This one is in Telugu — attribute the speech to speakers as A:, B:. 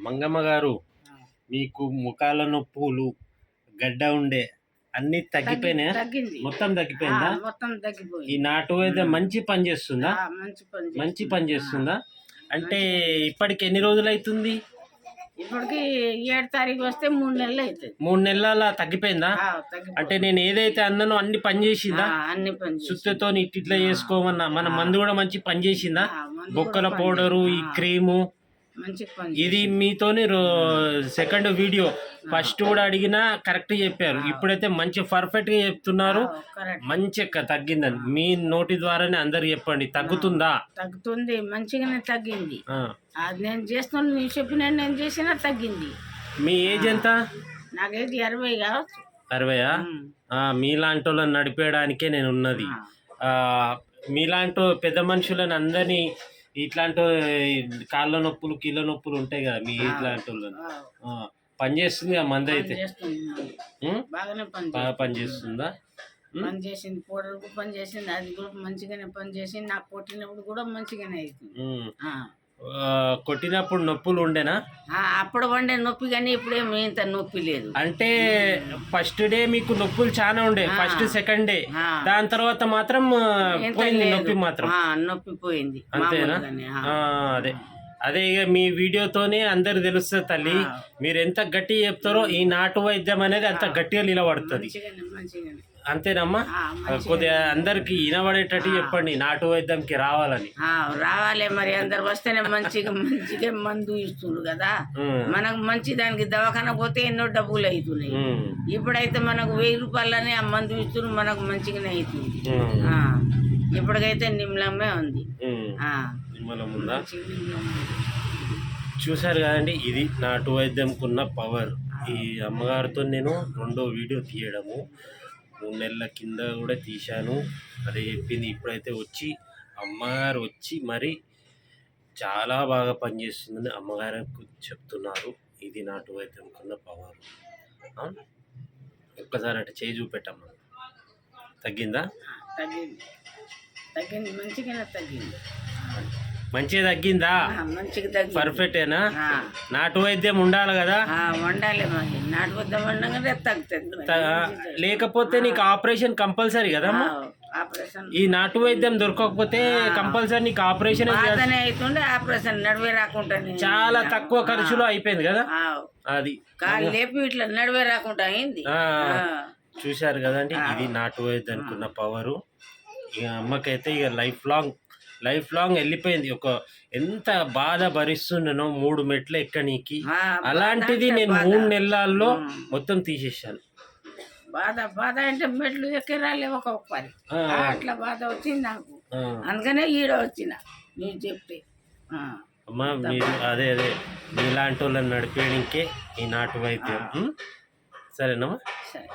A: మంగమ్మ గారు, మీకు ముఖాల నొప్పులు, గడ్డ ఉండే అన్ని తగ్గిపోయినాయా? మొత్తం తగ్గిపోయిందా? ఈ నాటు వైద్యం మంచి పని చేస్తుందా? మంచి పని చేస్తుందా? అంటే ఇప్పటికి ఎన్ని రోజులు అవుతుంది?
B: ఇప్పటికి 7 తారీఖు వస్తే 3 నెలలు అవుతుంది.
A: 3 నెలల తగ్గిపోయిందా? అంటే నేను ఏదైతే అన్నానో అన్ని పని చేసిందా?
B: అన్ని పని
A: సుత్తతో ఇట్లా చేసుకోమన్నా మన మందు కూడా మంచి పని చేసిందా? బొక్కల పౌడరు, ఈ క్రీము, ఇది మీతోని సెకండ్ వీడియో. ఫస్ట్ కూడా అడిగినా కరెక్ట్ చెప్పారు, ఇప్పుడైతే మంచి పర్ఫెక్ట్ గా చెప్తున్నారు. మంచి తగ్గిందని మీ నోటి ద్వారానే అందరు చెప్పండి. తగ్గుతుందా?
B: తగ్గుతుంది, మంచిగానే తగ్గింది. అది నేను చేస్తున్నాను, నేను చెప్పిన నేను చేసినా తగ్గింది.
A: మీ ఏజ్ ఎంత?
B: నాకైతే 60 కావచ్చు.
A: 60? మీలాంటి వాళ్ళని నడిపేయడానికే నేను ఉన్నది. మీలాంటి పెద్ద మనుషులను అందరినీ ఇట్లాంటి కాళ్ళ నొప్పులు, కీళ్ళ నొప్పులు ఉంటాయి కదా, మీ ఇట్లాంటి వాళ్ళని పనిచేస్తుంది ఆ మంది అయితే బాగా పనిచేస్తుందా?
B: పని చేసింది, పౌడర్కు పని చేసింది, అది కూడా మంచిగానే పని చేసింది. నాకు కొట్టినప్పుడు కూడా మంచిగానే అవుతుంది.
A: కొట్టినప్పుడు నొప్పులు ఉండేనా?
B: అప్పుడు ఉండే నొప్పి, కానీ ఇప్పుడు ఏమి ఇంత నొప్పి లేదు.
A: అంటే ఫస్ట్ డే మీకు నొప్పులు చాలా ఉండే, ఫస్ట్ సెకండ్ డే, దాని తర్వాత మాత్రం పోయింది నొప్పి, మాత్రం
B: నొప్పి పోయింది.
A: అంతేనా? అదే అదే ఇక మీ వీడియోతోనే అందరు తెలుస్తుంది తల్లి. మీరు ఎంత గట్టిగా చెప్తారో ఈ నాటు వైద్యం అనేది అంత గట్టిగా నిలబడుతుంది. అంతేనమ్మా? కొద్దిగా అందరికి వినబడేటట్టు చెప్పండి, నాటు వైద్యంకి రావాలని.
B: రావాలి మరి, అందరు వస్తేనే మంచిగా మందు ఇస్తున్నారు కదా. మనకు మంచి దానికి దవాఖాన పోతే ఎన్నో డబ్బులు అవుతున్నాయి. ఇప్పుడైతే మనకు 1000 రూపాయలని ఆ మందు ఇస్తున్నారు, మనకు మంచిగానే అవుతుంది. ఇప్పటికైతే నిమ్మలమే ఉంది.
A: చూసారు కదండి, ఇది నాటు వైద్యంకున్న పవర్. ఈ అమ్మగారితో నేను 2వ వీడియో తీయడము, 3 నెలల కింద కూడా తీశాను. అదే చెప్పింది. ఇప్పుడైతే వచ్చి అమ్మగారు వచ్చి మరి చాలా బాగా పనిచేస్తుందని అమ్మగారికి చెప్తున్నారు. ఇది నాటు వైద్యంకున్న పవర్. ఒక్కసారి అంటే చేయి చూపెట్టమ్మా. తగ్గిందా?
B: తగ్గింది, మంచిగానే తగ్గింది.
A: మంచిగా తగ్గిందా? పర్ఫెక్టేనా? నాటు వైద్యం ఉండాలి కదా.
B: ఉండాలి, నాటు వైద్యం ఉండగానే తగ్గుతుంది.
A: లేకపోతే నీకు ఆపరేషన్ కంపల్సరీ కదమ్మా. ఈ నాటు వైద్యం దొరకకపోతే కంపల్సరీ నీకు ఆపరేషన్
B: అవుతుండే. ఆపరేషన్ నడివే రాకుండా
A: చాలా తక్కువ ఖర్చులో అయిపోయింది కదా. అది
B: లేపి ఇట్లా నడివే రాకుండా అయింది.
A: చూశారు కదండి, ఇది నాటు వైద్యానికి ఉన్న పవరు. ఇక అమ్మకైతే ఇక లైఫ్ లాంగ్ వెళ్ళిపోయింది. ఎంత బాధ భరిస్తున్నానో 3 మెట్లు ఎక్కనీకి, అలాంటిది నేను 3 నెలల్లో మొత్తం తీసేసాను.
B: బాధ అంటే మెట్లు ఎక్కరాలే ఒక్కొక్కరి, అట్లా బాధ వచ్చింది నాకు. అందుకనే ఈడ వచ్చిన మీరు చెప్తే.
A: అమ్మా మీరు అదే మీలాంటి వాళ్ళని నడిపేయడానికే ఈ నాటు వైద్యం. సరేనమ్మా?
B: సరే.